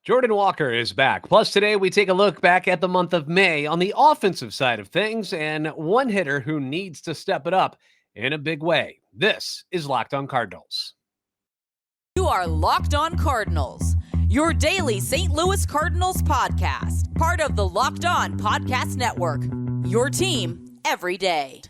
Jordan Walker is back. Plus, today we take a look back at the month of May on the offensive side of things and one hitter who needs to step it up in a big way. This is Locked On Cardinals. You are Locked On Cardinals, your daily St. Louis Cardinals podcast, part of the Locked On Podcast Network, your team every day.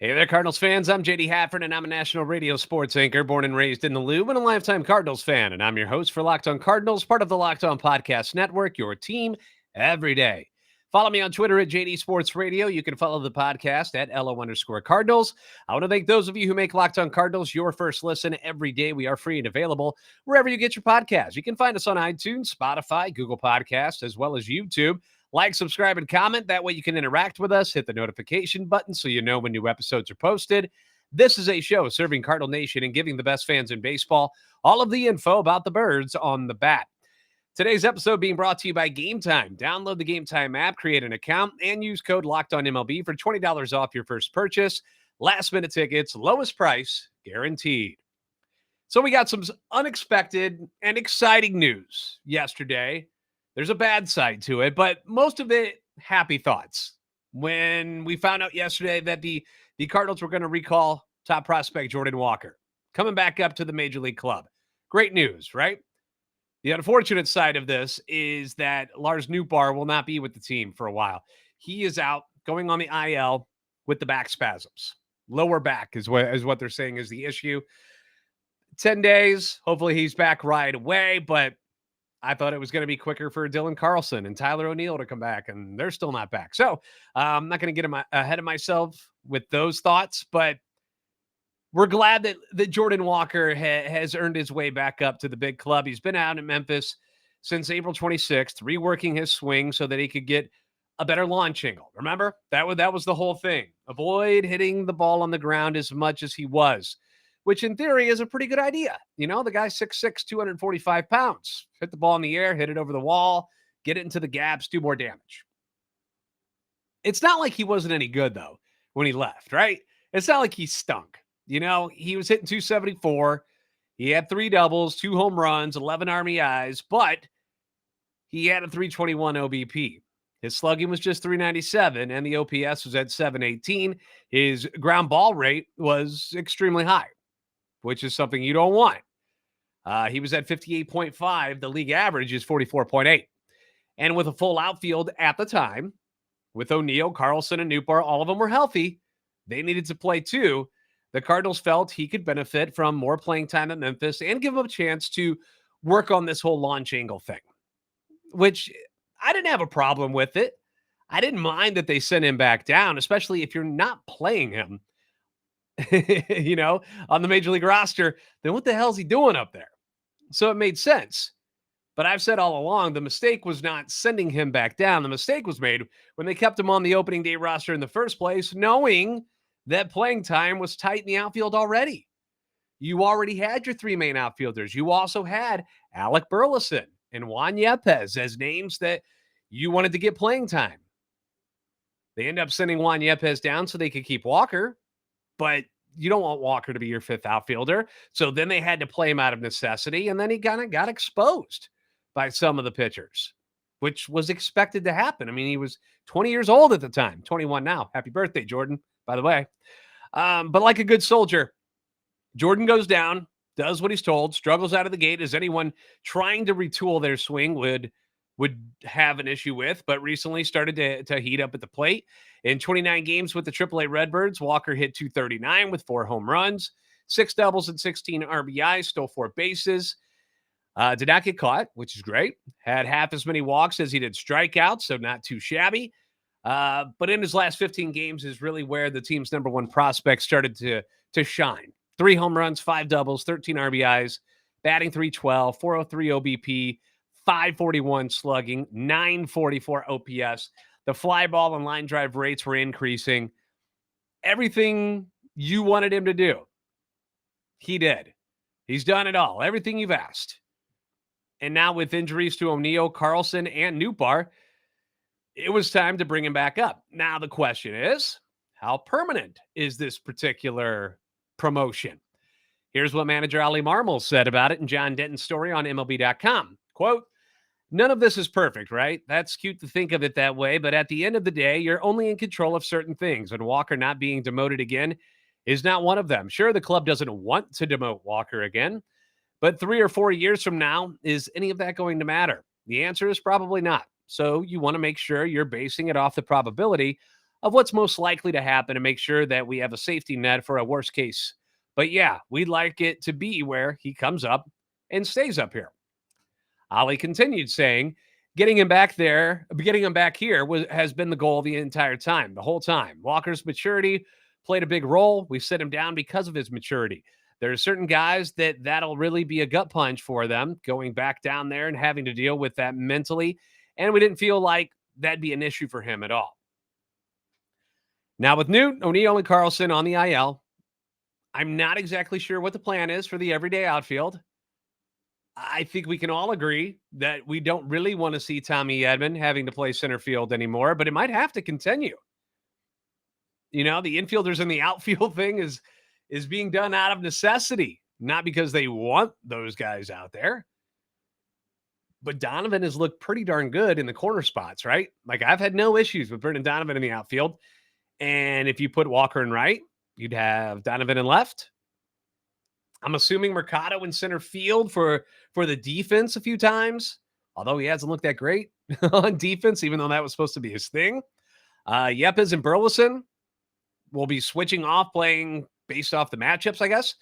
Hey there, Cardinals fans. I'm JD Hafford, and I'm a national radio sports anchor born and raised in the Loop and a lifetime Cardinals fan. And I'm your host for Locked On Cardinals, part of the Locked On Podcast Network, your team every day. Follow me on Twitter at JD Sports Radio. You can follow the podcast at LO_Cardinals. I want to thank those of you who make Locked On Cardinals your first listen every day. We are free and available wherever you get your podcasts. You can find us on iTunes, Spotify, Google Podcasts, as well as YouTube. Like, subscribe, and comment. That way you can interact with us. Hit the notification button so you know when new episodes are posted. This is a show serving Cardinal Nation and giving the best fans in baseball all of the info about the birds on the bat. Today's episode being brought to you by Gametime. Download the Gametime app, create an account, and use code LOCKEDONMLB for $20 off your first purchase. Last-minute tickets, lowest price, guaranteed. So we got some unexpected and exciting news yesterday. There's a bad side to it, but most of it, happy thoughts. When we found out yesterday that the Cardinals were going to recall top prospect Jordan Walker, coming back up to the Major League club. Great news, right? The unfortunate side of this is that Lars Nootbaar will not be with the team for a while. He is out, going on the IL with the back spasms. Lower back is what they're saying is the issue. 10 days, hopefully he's back right away, but I thought it was going to be quicker for Dylan Carlson and Tyler O'Neill to come back, and they're still not back. So I'm not going to get ahead of myself with those thoughts, but we're glad that Jordan Walker has earned his way back up to the big club. He's been out in Memphis since April 26th, reworking his swing so that he could get a better launch angle. Remember? That was the whole thing. Avoid hitting the ball on the ground as much as he was, which in theory is a pretty good idea. You know, the guy's 6'6", 245 pounds. Hit the ball in the air, hit it over the wall, get it into the gaps, do more damage. It's not like he wasn't any good, though, when he left, right? It's not like he stunk. You know, he was hitting 274. He had 3 doubles, 2 home runs, 11 RBIs, but he had a 321 OBP. His slugging was just 397, and the OPS was at 718. His ground ball rate was extremely high, which is something you don't want. He was at 58.5. The league average is 44.8. And with a full outfield at the time, with O'Neill, Carlson, and Nootbaar, all of them were healthy. They needed to play too. The Cardinals felt he could benefit from more playing time at Memphis and give him a chance to work on this whole launch angle thing, which I didn't have a problem with it. I didn't mind that they sent him back down, especially if you're not playing him, you know, on the Major League roster, then what the hell is he doing up there? So it made sense. But I've said all along, the mistake was not sending him back down. The mistake was made when they kept him on the opening day roster in the first place, knowing that playing time was tight in the outfield already. You already had your 3 main outfielders. You also had Alec Burleson and Juan Yepez as names that you wanted to get playing time. They end up sending Juan Yepez down so they could keep Walker, but you don't want Walker to be your 5th outfielder. So then they had to play him out of necessity, and then he kind of got exposed by some of the pitchers, which was expected to happen. I mean, he was 20 years old at the time, 21 now. Happy birthday, Jordan, by the way. But like a good soldier, Jordan goes down, does what he's told, struggles out of the gate as anyone trying to retool their swing would have an issue with, but recently started to heat up at the plate. In 29 games with the AAA Redbirds, Walker hit 239 with 4 home runs, 6 doubles and 16 RBIs, stole 4 bases. Did not get caught, which is great. Had half as many walks as he did strikeouts, so not too shabby. But in his last 15 games is really where the team's number 1 prospect started to shine. 3 home runs, 5 doubles, 13 RBIs, batting .312, 403 OBP, 541 slugging, 944 OPS. The fly ball and line drive rates were increasing. Everything you wanted him to do, he did. He's done it all, everything you've asked. And now with injuries to O'Neal, Carlson, and Nootbaar, it was time to bring him back up. Now the question is, how permanent is this particular promotion? Here's what manager Ali Marmol said about it in John Denton's story on MLB.com. Quote, "None of this is perfect, right? That's cute to think of it that way, but at the end of the day, you're only in control of certain things, and Walker not being demoted again is not one of them. Sure, the club doesn't want to demote Walker again, but 3 or 4 years from now, is any of that going to matter? The answer is probably not. So you want to make sure you're basing it off the probability of what's most likely to happen and make sure that we have a safety net for a worst case. But yeah, we'd like it to be where he comes up and stays up here." Ali continued saying, getting him back here has been the goal the entire time, the whole time. Walker's maturity played a big role. We set him down because of his maturity. There are certain guys that'll really be a gut punch for them going back down there and having to deal with that mentally. And we didn't feel like that'd be an issue for him at all. Now with Newt, O'Neal, and Carlson on the IL, I'm not exactly sure what the plan is for the everyday outfield. I think we can all agree that we don't really want to see Tommy Edman having to play center field anymore, but it might have to continue. You know, the infielders in the outfield thing is being done out of necessity, not because they want those guys out there. But Donovan has looked pretty darn good in the corner spots, right? Like, I've had no issues with Brendan Donovan in the outfield. And if you put Walker in right, you'd have Donovan in left. I'm assuming Mercado in center field for the defense a few times, although he hasn't looked that great on defense, even though that was supposed to be his thing. Yepes and Burleson will be switching off, playing based off the matchups, I guess.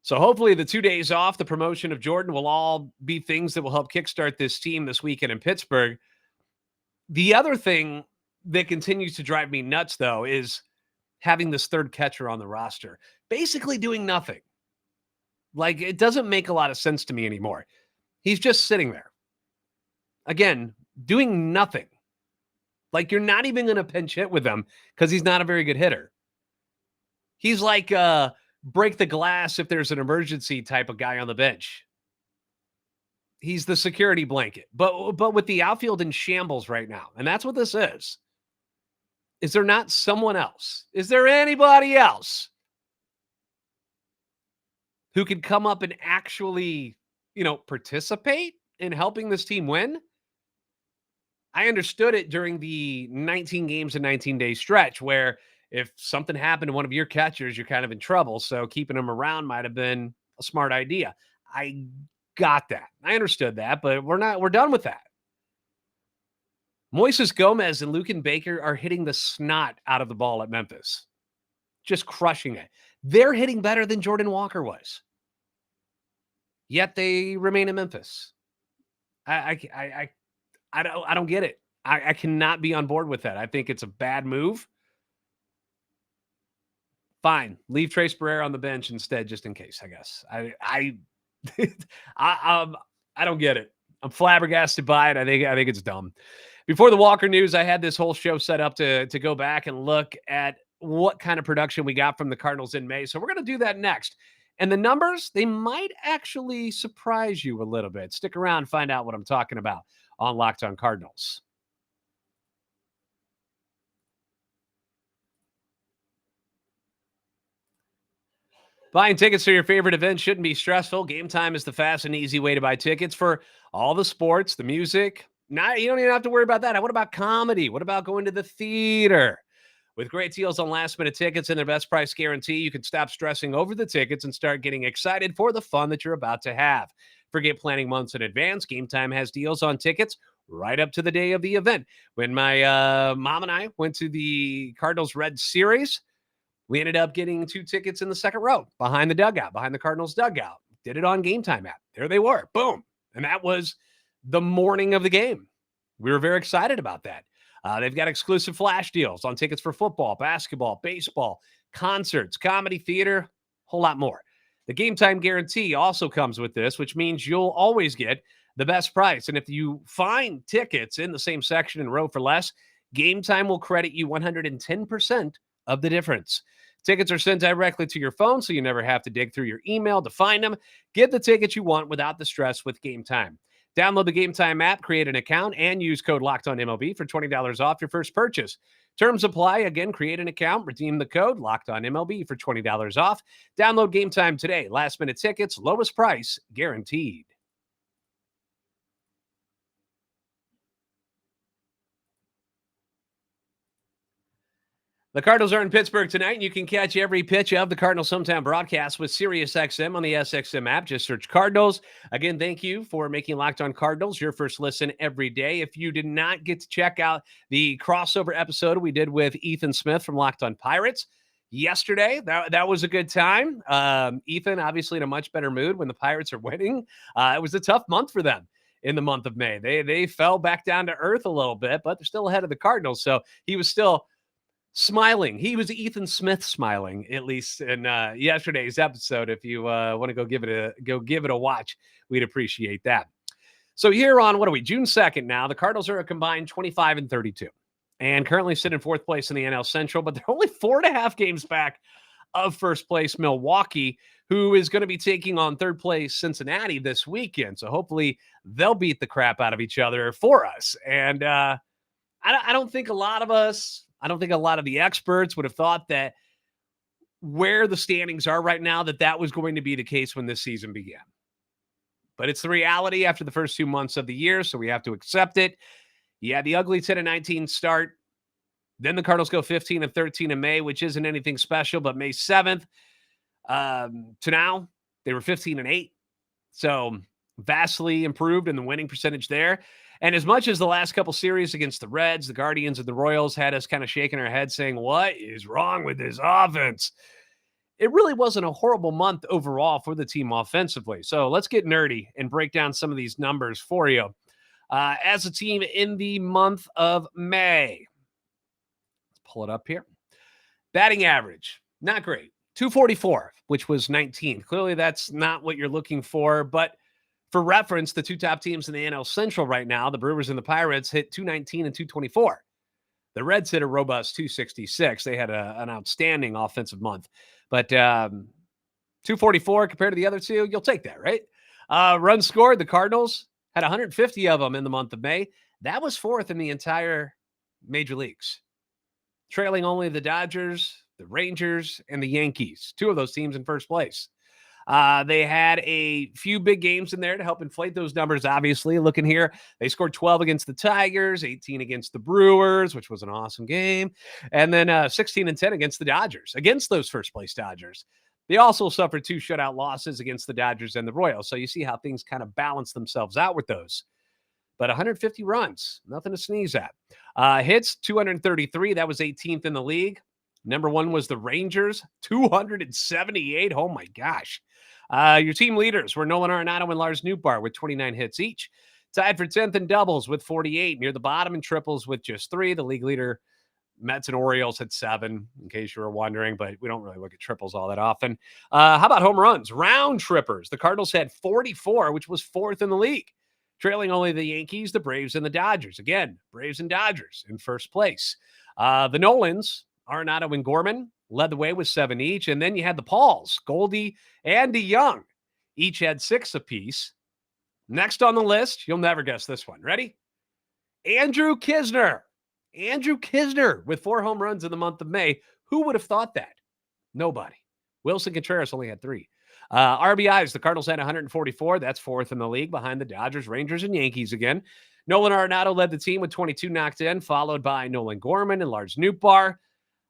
So hopefully the 2 days off, the promotion of Jordan, will all be things that will help kickstart this team this weekend in Pittsburgh. The other thing that continues to drive me nuts, though, is having this third catcher on the roster, basically doing nothing. Like, it doesn't make a lot of sense to me anymore. He's just sitting there. Again, doing nothing. Like, you're not even going to pinch hit with him because he's not a very good hitter. He's like break the glass if there's an emergency type of guy on the bench. He's the security blanket. But with the outfield in shambles right now, and that's what this is there not someone else? Is there anybody else who could come up and actually, participate in helping this team win? I understood it during the 19 games and 19-day stretch where if something happened to one of your catchers, you're kind of in trouble. So keeping them around might have been a smart idea. I got that. I understood that, but we're done with that. Moises Gomez and Lucan Baker are hitting the snot out of the ball at Memphis. Just crushing it. They're hitting better than Jordan Walker was. Yet they remain in Memphis. I don't get it. I cannot be on board with that. I think it's a bad move. Fine. Leave Trace Barrera on the bench instead, just in case, I guess. I don't get it. I'm flabbergasted by it. I think it's dumb. Before the Walker news, I had this whole show set up to go back and look at what kind of production we got from the Cardinals in May. So we're going to do that next. And the numbers, they might actually surprise you a little bit. Stick around and find out what I'm talking about on Locked On Cardinals. Buying tickets to your favorite event shouldn't be stressful. Game Time is the fast and easy way to buy tickets for all the sports, the music. Now you don't even have to worry about that. What about comedy? What about going to the theater? With great deals on last-minute tickets and their best price guarantee, you can stop stressing over the tickets and start getting excited for the fun that you're about to have. Forget planning months in advance. Game Time has deals on tickets right up to the day of the event. When my mom and I went to the Cardinals-Reds series, we ended up getting 2 tickets in the second row behind the dugout, behind the Cardinals dugout. Did it on Game Time app. There they were. Boom. And that was the morning of the game. We were very excited about that. They've got exclusive flash deals on tickets for football, basketball, baseball, concerts, comedy, theater, a whole lot more. The Game Time guarantee also comes with this, which means you'll always get the best price. And if you find tickets in the same section and row for less, Game Time will credit you 110% of the difference. Tickets are sent directly to your phone, so you never have to dig through your email to find them. Get the tickets you want without the stress with Gametime. Download the Gametime app, create an account, and use code LOCKEDONMLB for $20 off your first purchase. Terms apply. Again, create an account, redeem the code LOCKEDONMLB for $20 off. Download Gametime today. Last-minute tickets, lowest price, guaranteed. The Cardinals are in Pittsburgh tonight, and you can catch every pitch of the Cardinals Hometown broadcast with SiriusXM on the SXM app. Just search Cardinals. Again, thank you for making Locked On Cardinals your first listen every day. If you did not get to check out the crossover episode we did with Ethan Smith from Locked On Pirates yesterday, that was a good time. Ethan, obviously in a much better mood when the Pirates are winning. It was a tough month for them in the month of May. They fell back down to earth a little bit, but they're still ahead of the Cardinals, so he was still smiling. He was Ethan Smith smiling, at least in yesterday's episode. If you want to go give it a watch, we'd appreciate that. So here on, what are we, June 2nd now, the Cardinals are a combined 25-32 and currently sit in fourth place in the NL Central, but they're only 4.5 games back of first place Milwaukee, who is going to be taking on third place Cincinnati this weekend. So hopefully they'll beat the crap out of each other for us. And I don't think a lot of the experts would have thought that where the standings are right now, that was going to be the case when this season began. But it's the reality after the first 2 months of the year, so we have to accept it. Yeah, the ugly 10-19 start. Then the Cardinals go 15-13 in May, which isn't anything special, but May 7th to now, they were 15-8. So vastly improved in the winning percentage there. And as much as the last couple series against the Reds, the Guardians, and the Royals had us kind of shaking our heads saying, what is wrong with this offense? It really wasn't a horrible month overall for the team offensively. So let's get nerdy and break down some of these numbers for you. As a team in the month of May, let's pull it up here. Batting average, not great. 244, which was 19th. Clearly that's not what you're looking for, but for reference, the two top teams in the NL Central right now, the Brewers and the Pirates, hit 219 and 224. The Reds hit a robust 266. They had an outstanding offensive month. But 244 compared to the other two, you'll take that, right? Runs scored, the Cardinals had 150 of them in the month of May. That was fourth in the entire major leagues, trailing only the Dodgers, the Rangers, and the Yankees. Two of those teams in first place. They had a few big games in there to help inflate those numbers, obviously. Looking here, they scored 12 against the Tigers, 18 against the Brewers, which was an awesome game, and then 16-10 against the Dodgers, against those first-place Dodgers. They also suffered 2 shutout losses against the Dodgers and the Royals, so you see how things kind of balance themselves out with those. But 150 runs, nothing to sneeze at. Hits, 233. That was 18th in the league. Number one was the Rangers, 278. Oh, my gosh. Your team leaders were Nolan Arenado and Lars Nootbaar with 29 hits each. Tied for 10th in doubles with 48. Near the bottom in triples with just 3. The league leader, Mets and Orioles, had 7, in case you were wondering, but we don't really look at triples all that often. How about home runs? Round trippers. The Cardinals had 44, which was 4th in the league, trailing only the Yankees, the Braves, and the Dodgers. Again, Braves and Dodgers in first place. The Nolans, Arenado and Gorman, led the way with 7 each. And then you had the Pauls, Goldie and DeYoung. Each had 6 apiece. Next on the list, you'll never guess this one. Ready? Andrew Kisner. Andrew Kisner with 4 home runs in the month of May. Who would have thought that? Nobody. Wilson Contreras only had 3. RBIs, the Cardinals had 144. That's 4th in the league behind the Dodgers, Rangers, and Yankees again. Nolan Arenado led the team with 22 knocked in, followed by Nolan Gorman and Lars Nootbaar.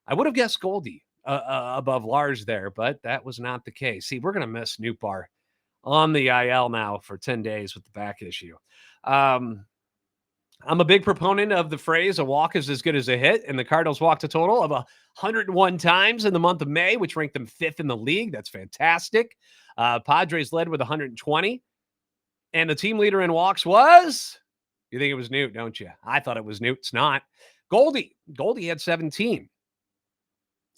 I would have guessed Goldie above Lars there, but that was not the case. See, we're going to miss Nootbaar on the IL now for 10 days with the back issue. I'm a big proponent of the phrase, a walk is as good as a hit, and the Cardinals walked a total of 101 times in the month of May, which ranked them 5th in the league. That's fantastic. Padres led with 120, and the team leader in walks was, you think it was Newt, don't you? I thought it was Newt. It's not. Goldie had 17.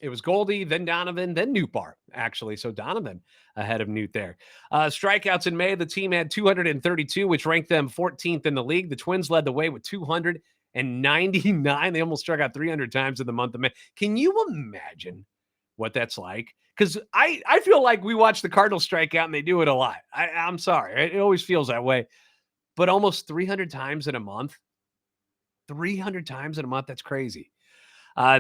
It was Goldie, then Donovan, then Nootbaar, actually. So Donovan ahead of Newt there. Strikeouts in May, the team had 232, which ranked them 14th in the league. The Twins led the way with 299. They almost struck out 300 times in the month of May. Can you imagine what that's like. Because I feel like we watch the Cardinals strike out and they do it a lot. I'm sorry. It always feels that way. But almost 300 times in a month, 300 times in a month, that's crazy.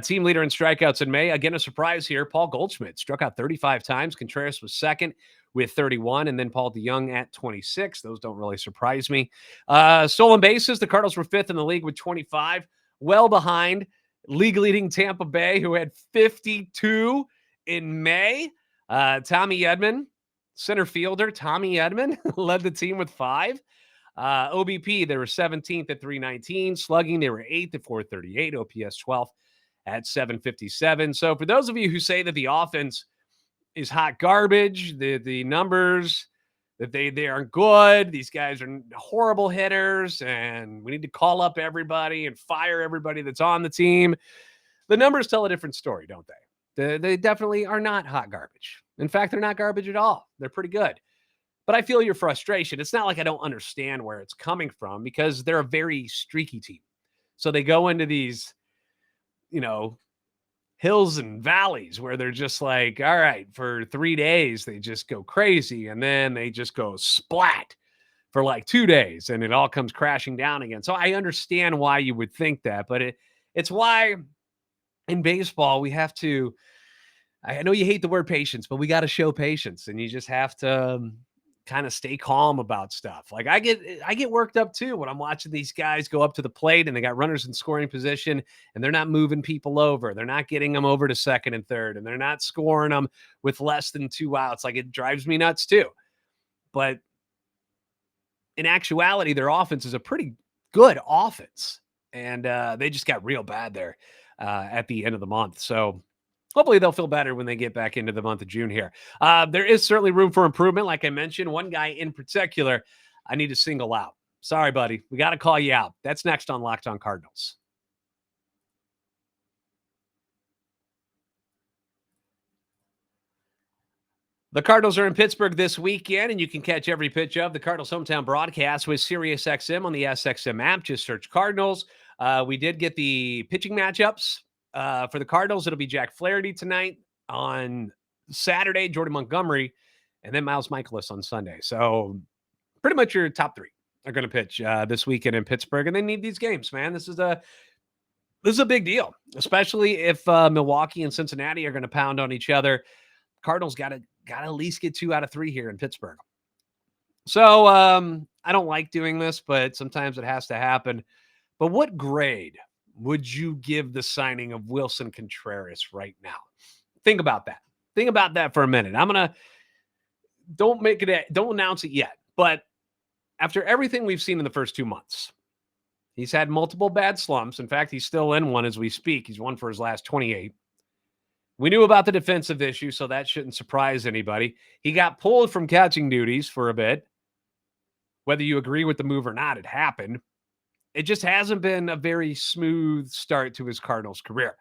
Team leader in strikeouts in May. Again, a surprise here. Paul Goldschmidt struck out 35 times. Contreras was second with 31, and then Paul DeYoung at 26. Those don't really surprise me. Stolen bases, the Cardinals were fifth in the league with 25, well behind league-leading Tampa Bay, who had 52 in May. Tommy Edman, center fielder, Tommy Edman, led the team with 5. OBP, they were 17th at 319. Slugging, they were 8th at 438. OPS 12th at 757. So for those of you who say that the offense is hot garbage, the numbers, that they aren't good, these guys are horrible hitters, and we need to call up everybody and fire everybody that's on the team, the numbers tell a different story, don't they? They definitely are not hot garbage. In fact, they're not garbage at all. They're pretty good. But I feel your frustration. It's not like I don't understand where it's coming from, because they're a very streaky team. So they go into these, hills and valleys where they're just like, all right, for 3 days, they just go crazy. And then they just go splat for like 2 days, and it all comes crashing down again. So I understand why you would think that, but it's why in baseball we have to, I know you hate the word patience, but we got to show patience, and you just have to kind of stay calm about stuff. Like I get worked up too when I'm watching these guys go up to the plate and they got runners in scoring position and they're not moving people over. They're not getting them over to second and third, and they're not scoring them with less than 2 outs. Like, it drives me nuts too. But in actuality, their offense is a pretty good offense, and they just got real bad there at the end of the month. So hopefully they'll feel better when they get back into the month of June here. There is certainly room for improvement. Like I mentioned, one guy in particular I need to single out. Sorry, buddy. We got to call you out. That's next on Locked On Cardinals. The Cardinals are in Pittsburgh this weekend, and you can catch every pitch of the Cardinals hometown broadcast with SiriusXM on the SXM app. Just search Cardinals. We did get the pitching matchups. For the Cardinals, it'll be Jack Flaherty tonight. On Saturday, Jordan Montgomery, and then Miles Michaelis on Sunday. So pretty much your top 3 are going to pitch this weekend in Pittsburgh, and they need these games, man. This is a big deal, especially if Milwaukee and Cincinnati are going to pound on each other. Cardinals got to at least get 2 out of 3 here in Pittsburgh. So I don't like doing this, but sometimes it has to happen. But what grade would you give the signing of Wilson Contreras right now? Think about that. Think about that for a minute. Don't announce it yet. But after everything we've seen in the first 2 months, he's had multiple bad slumps. In fact, he's still in one as we speak. He's won for his last 28. We knew about the defensive issue, so that shouldn't surprise anybody. He got pulled from catching duties for a bit. Whether you agree with the move or not, it happened. It just hasn't been a very smooth start to his Cardinals career.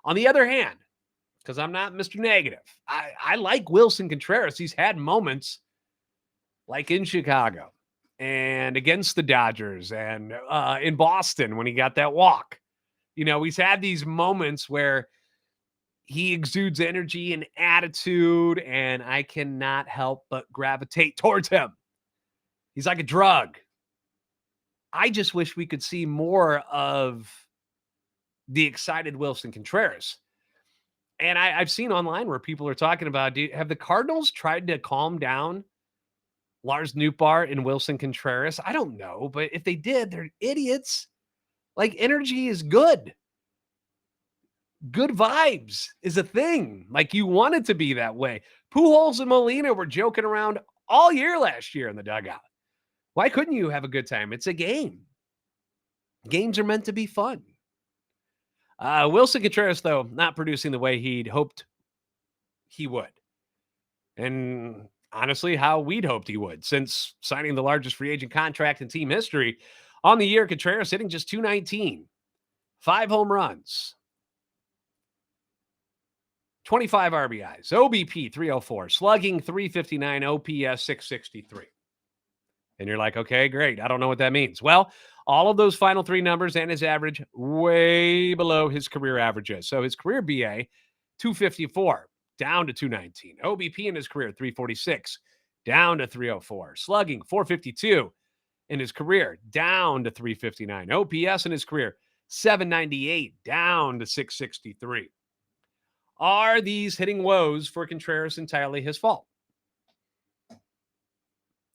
On the other hand, because I'm not Mr. Negative, I like Wilson Contreras. He's had moments like in Chicago and against the Dodgers and in Boston when he got that walk. He's had these moments where he exudes energy and attitude, and I cannot help but gravitate towards him. He's like a drug. I just wish we could see more of the excited Wilson Contreras. And I've seen online where people are talking about, have the Cardinals tried to calm down Lars Nootbaar and Wilson Contreras? I don't know, but if they did, they're idiots. Like, energy is good. Good vibes is a thing. Like, you want it to be that way. Pujols and Molina were joking around all year last year in the dugout. Why couldn't you have a good time? It's a game. Games are meant to be fun. Wilson Contreras, though, not producing the way he'd hoped he would. And honestly, how we'd hoped he would, since signing the largest free agent contract in team history. On the year, Contreras hitting just .219, 5 home runs, 25 RBIs, OBP 304, slugging 359, OPS 663. And you're like, okay, great. I don't know what that means. Well, all of those final 3 numbers and his average way below his career averages. So his career BA, 254. down to 219. OBP in his career, 346, down to 304. Slugging, 452 in his career, down to 359. OPS in his career, 798, down to 663. Are these hitting woes for Contreras entirely his fault?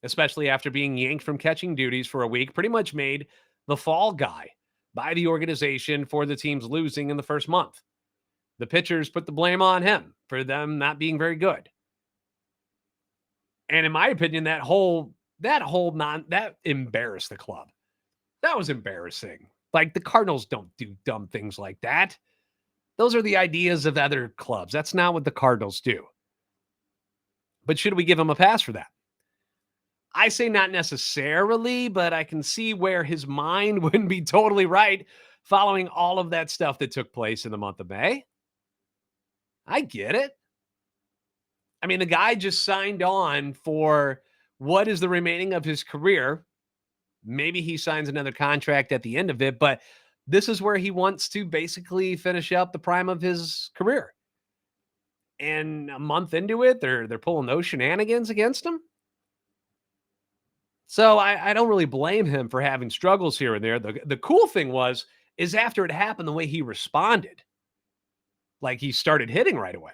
Especially after being yanked from catching duties for a week, pretty much made the fall guy by the organization for the teams losing in the first month. The pitchers put the blame on him for them not being very good. And in my opinion, that embarrassed the club. That was embarrassing. Like, the Cardinals don't do dumb things like that. Those are the ideas of other clubs. That's not what the Cardinals do. But should we give him a pass for that? I say not necessarily, but I can see where his mind wouldn't be totally right following all of that stuff that took place in the month of May. I get it. I mean, the guy just signed on for what is the remaining of his career. Maybe he signs another contract at the end of it, but this is where he wants to basically finish up the prime of his career. And a month into it, they're pulling those shenanigans against him. So I don't really blame him for having struggles here and there. The cool thing is after it happened, the way he responded, like he started hitting right away.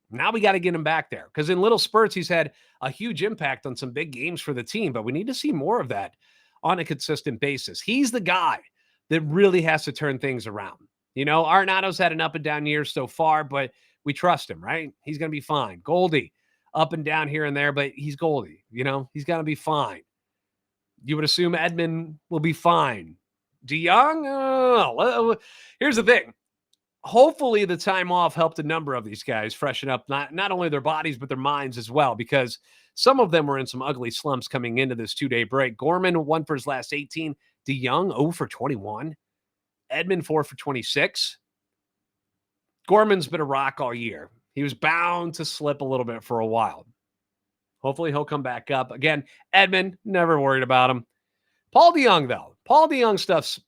Now we got to get him back there because in little spurts, he's had a huge impact on some big games for the team, but we need to see more of that on a consistent basis. He's the guy that really has to turn things around. You know, Arenado's had an up and down year so far, but we trust him, right? He's going to be fine. Goldie, up and down here and there, but he's Goldie. You know, he's going to be fine. You would assume Edman will be fine. DeYoung, here's the thing. Hopefully the time off helped a number of these guys freshen up not only their bodies, but their minds as well, because some of them were in some ugly slumps coming into this 2-day break. Gorman, 1 for his last 18. DeYoung, 0 for 21. Edman, 4 for 26. Gorman's been a rock all year. He was bound to slip a little bit for a while. Hopefully he'll come back up. Again, Edman, never worried about him. Paul DeYoung, though. Paul DeYoung stuff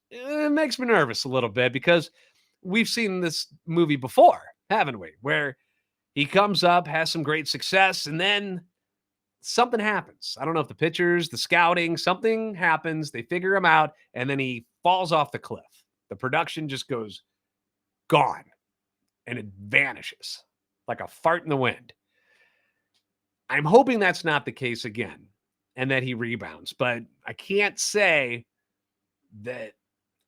makes me nervous a little bit because we've seen this movie before, haven't we? Where he comes up, has some great success, and then something happens. I don't know if the pitchers, the scouting, something happens. They figure him out, and then he falls off the cliff. The production just goes gone, and it vanishes like a fart in the wind. I'm hoping that's not the case again and that he rebounds, but I can't say that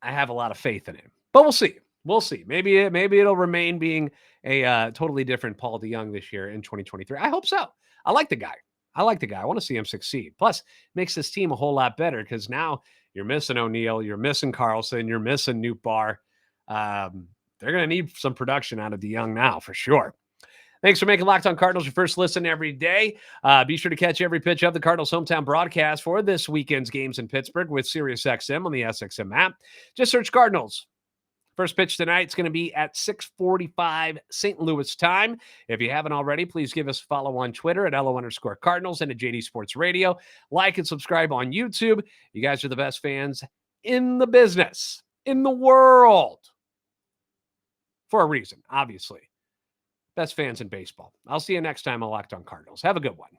I have a lot of faith in him. But we'll see. We'll see. Maybe it'll remain being a totally different Paul DeYoung this year in 2023. I hope so. I like the guy. I want to see him succeed. Plus, it makes this team a whole lot better because now you're missing O'Neill, you're missing Carlson, you're missing Nootbaar. They're going to need some production out of DeYoung now for sure. Thanks for making Locked On Cardinals your first listen every day. Be sure to catch every pitch of the Cardinals hometown broadcast for this weekend's games in Pittsburgh with SiriusXM on the SXM app. Just search Cardinals. First pitch tonight is going to be at 6:45 St. Louis time. If you haven't already, please give us a follow on Twitter at LO_Cardinals and at JD Sports Radio. Like and subscribe on YouTube. You guys are the best fans in the business, in the world. For a reason, obviously. Best fans in baseball. I'll see you next time on Locked On Cardinals. Have a good one.